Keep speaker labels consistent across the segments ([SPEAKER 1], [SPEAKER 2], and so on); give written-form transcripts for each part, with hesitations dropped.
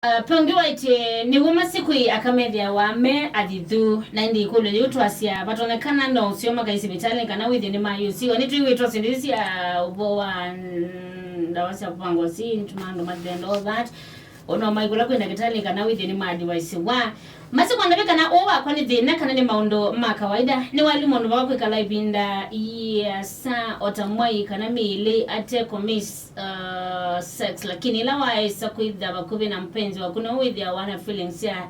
[SPEAKER 1] Pongiwa ite ni wuma siku akamethia wame adithu na ndi ikulu yutwasya batonekana no sioma kaisi bitale kana withi ni mayusi oni twi witwa sindisi ya ubo wa ndawasya kupango si ntumando and all that ono maigula kwenda kitale kana withi ni advice wa masiku andabeka na owa kwani thina kana ni maundu ma kawaida ni wali mundu wako kala ibinda sa otamwai kana mili ate komis sex lakini la waisa kuidha bakubi na mpenzi wakuna with ya wana feelings ya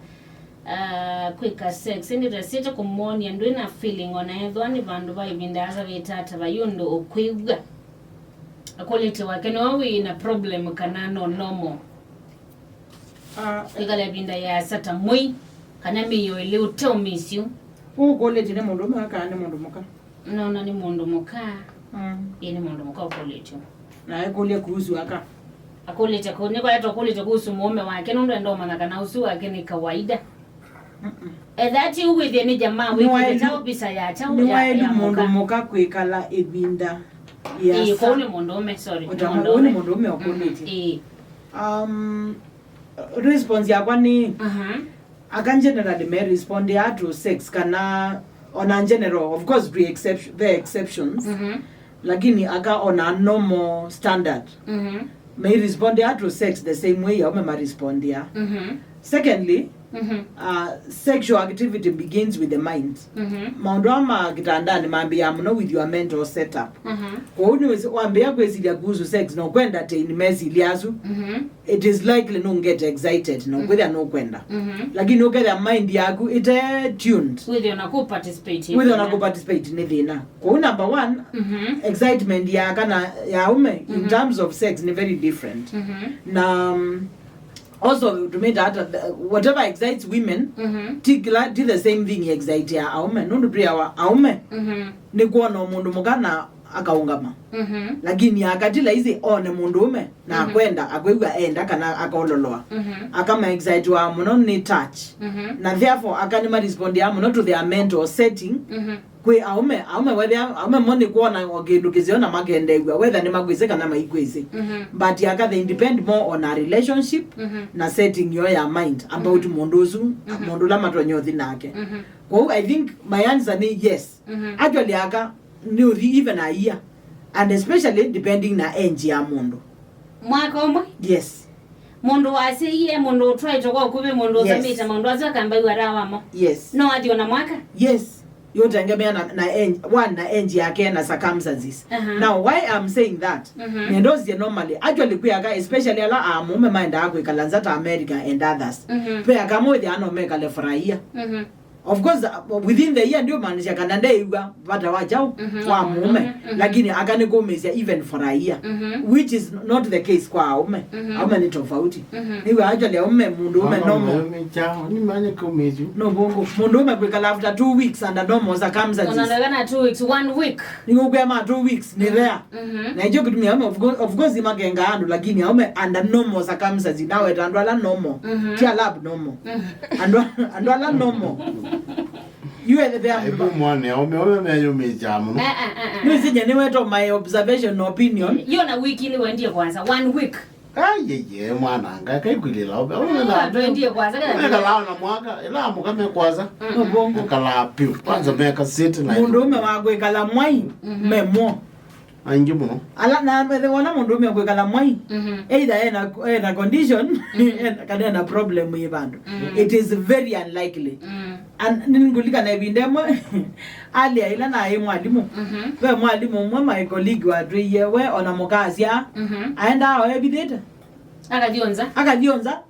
[SPEAKER 1] quicker sex ndi resita kumoni ndo ina feeling ona edho ni bandu ba ibinda asa vitata bayundo okwigwa akolete wake no we na problem kana no normal igala ibinda ya sata mui kana miyo ile utomisyu
[SPEAKER 2] ukolete ne mundu maka ne mundu muka
[SPEAKER 1] no ni mundu muka ni mundu muka ukolete
[SPEAKER 2] na ekole kuhusu aka
[SPEAKER 1] akolete ko ne kwa tokolete kuhusu mume wake ndo mana kana usu wake ni kawaida that you with any jamaa wiki tao bisa ya tao
[SPEAKER 2] ya mundu muka kwikala ebinda
[SPEAKER 1] yes ko ni mundu me sorry
[SPEAKER 2] mundu me okolete response yakwa ni akan generally may respond to sex kana on a general of course the exceptions lakini aka on a normal standard may respond to sex the same way you may respond secondly sexual activity begins with the mind maundu ama kitandani mambia mno with your mental setup kwa uni wambia kwesilia kuhusu sex no kwenda te ni mesi liazu it is likely no get excited no kwenda no kwenda lakini no get mind yaku it tuned
[SPEAKER 1] with you na
[SPEAKER 2] participate ni thina kwa number 1 excitement ya kana ya ume in terms of sex ni very different na also to me that whatever excites women do the same thing excite ya aume no pria wa aume ni kuona mundu mukana akaungama lakini akatila hizi one mundu ume na kwenda akwigwa enda kana akaololoa akama excite wa muno ni touch na therefore akanima respond ya muno to their mental setting kwe aume whether aume moni kuona ogendukiziona magendegwa whether ni magweze kana maikweze but yaka they depend more on a relationship na setting your mind about munduzu mundu la matonyothi nake kwa I think my answer ni yes actually aka ni even a year and especially depending na age ya mundu
[SPEAKER 1] mwaka omwe
[SPEAKER 2] yes
[SPEAKER 1] mundu wasiye mundu try to go kube mundu zamita mundu azakamba iwarawamo
[SPEAKER 2] yes
[SPEAKER 1] no adi ona mwaka
[SPEAKER 2] yes yotangemea na age yake na circumstances now why I'm saying that ndozi normally actually kuyaka especially ala amume mind akwe kalanza ta America and others pe akamodi anomeka le furahia of course within the year ndio maanisha kana ndeiwa bata wajao kwa mume lakini akanikomezia even for a year which is not the case kwa aume aume ni tofauti niwe actually aume mundu ume normal
[SPEAKER 3] ni manye komezi
[SPEAKER 2] no bongo mundu ume kwekala after 2 weeks under normal circumstances
[SPEAKER 1] unaonekana 2 weeks 1 week
[SPEAKER 2] ningo kwema 2 weeks ni rare na hiyo kitumia aume of course imagenga andu lakini aume under normal circumstances nawe tandu ala normal tia lab normal and ala normal you are the
[SPEAKER 3] ibu mwane umeona meyo mejamu
[SPEAKER 2] no sije ni weto my observation no opinion
[SPEAKER 1] you na week ile wendie kwanza 1 week
[SPEAKER 3] ye mwana ngaka ikwilila
[SPEAKER 1] na ndie kwanza
[SPEAKER 3] kana la na mwaka ila mukame kwanza
[SPEAKER 2] bongo
[SPEAKER 3] kala piu kwanza meka sit na
[SPEAKER 2] mundu ume wagwe kala mwai memo
[SPEAKER 3] angi muno
[SPEAKER 2] ala na wana mundu ume wagwe kala mwai either ena condition kana na problem yibandu it is very unlikely and ningulika na ibindemo ali ila na ye mwalimu we mwalimu mwa my colleague wa 3 year we ona mukazia aenda awe bideta akadionza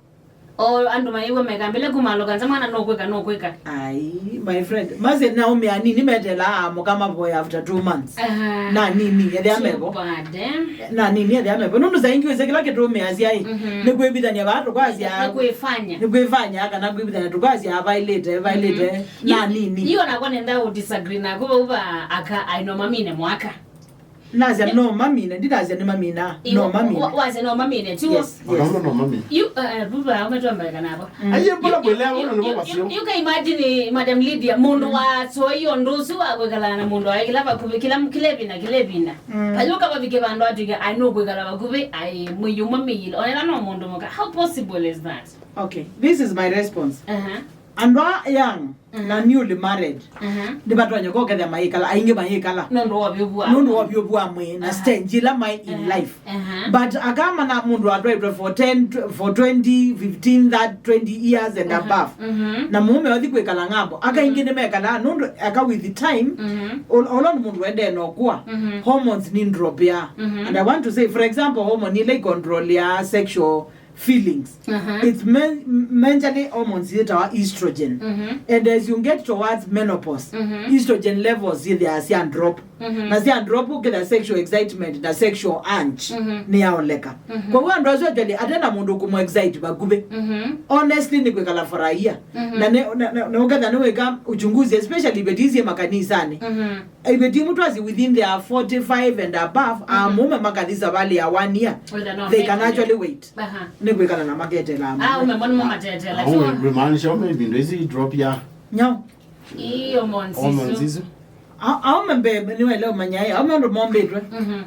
[SPEAKER 1] andu maiwe megambele kumalo kanza mwana no kweka
[SPEAKER 2] ai my friend maze na umi anini metela mukama boy after 2 months na nini ya amebo na nini ya amebo nundu zaingiwe zekila keto meazia ni kwebidania batu kwazia
[SPEAKER 1] ni
[SPEAKER 2] kwefanya aka na kwebidania tukazia violate na nini
[SPEAKER 1] hiyo nakuwa nenda disagree na kuba aka ainomamine mwaka
[SPEAKER 2] Nazia no mamine ndazia ni mamina no mamine
[SPEAKER 1] waze no mamine tu
[SPEAKER 2] yes
[SPEAKER 3] no mamine
[SPEAKER 1] you buba umetuambia nabo
[SPEAKER 3] aye bola bola no basio
[SPEAKER 1] you can imagine Madam Lydia mundu wa so hiyo ndosu akwekala na mundu aikila bakubi kila kilebina payoka babike bandu atige I know kwekala bakubi ai muyuma miyilo onela no mundu moka how possible is that
[SPEAKER 2] Okay, this is my response. Andwa young na newly married. The batwanya ko kada maikala ainge maikala.
[SPEAKER 1] Nondo wabyobu
[SPEAKER 2] amwe na stanjila mai in life. But agama na mundu adwa for 20, 15, that 20 years and above. Na mume wadi kwekala ngambo. Aka ingine mekala nondo aka with the time olon mundu wende no kwa. Hormones ni drop ya. And I want to say, for example, hormone ni like control ya sexual feelings. It's mentally hormones that are estrogen. And as you get towards menopause, estrogen levels they are and drop. Na see and drop get the sexual excitement, the sexual urge ni yaoleka. Kwa hiyo ndo actually atenda mundu kumo excite bagube. Honestly ni kwekala furahia. Na uganda niweka uchunguzi especially betizi makanisani. Ibeti mtu azi within their 45 and above mume makanisa bali ya 1 year. They can actually wait. Nikwekala na magete la.
[SPEAKER 1] Umemwona mama tete la.
[SPEAKER 3] Remaanisha maybe ndo hizi drop ya.
[SPEAKER 2] Nyao.
[SPEAKER 1] Iyo
[SPEAKER 3] Monzizo.
[SPEAKER 2] Au membe niwe leo manyai au ndo mombedwe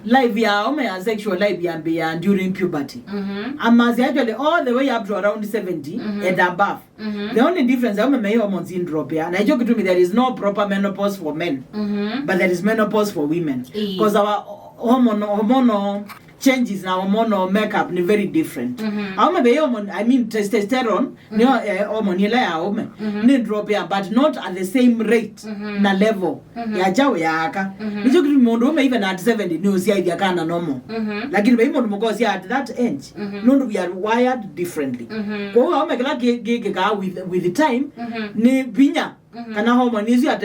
[SPEAKER 2] live ya ya sexual life ya during puberty amazi actually all the way up to around 70 and above. The only difference au membe hormones in drop ya na hiyo kitu there is no proper menopause for men but there is menopause for women because our hormonal changes na hormonal makeup ni very different. Au maybe hormone I mean testosterone ni hormone ile ya hormone ni drop ya but not at the same rate na level ya jao ya aka. Nicho kitu mundu even at 70 ni usia hivi akana normal. Lakini be mundu mkosi at that age nundu we are wired differently. Kwa hiyo au mekala ka with the time ni binya kana hormone hizo ya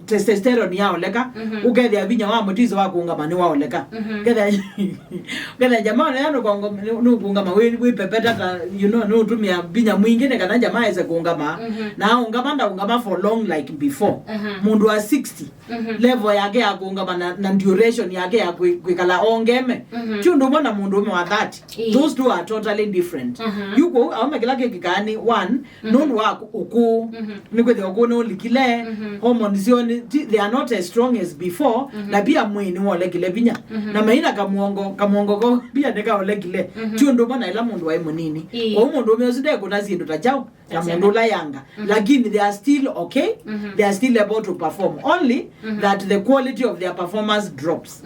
[SPEAKER 2] testosterone yao leka ugedhe abinya wa mutizo wa kuungama ni wao leka gedhe jamaa na yano kwa kuungama we pepeta you know no tumia binya mwingine kana jamaa eze kuungama na ungama for long like before mundu wa 60 level yake ya kuungama na duration yake ya kwikala ongeme chundu mbona mundu wa 30 those two are totally different. Yuko au mekala kikani one nundu wa uku nikwethe uku likile hormones they are not as strong as before na pia mwini wole kile binya na maina kamuongo ko pia neka wole kile chundo mbona ila mundu wa munini kwa mundu umezide kuna zindu tajao ya mundu la yanga lakini they are still okay they are still able to perform only that the quality of their performance drops.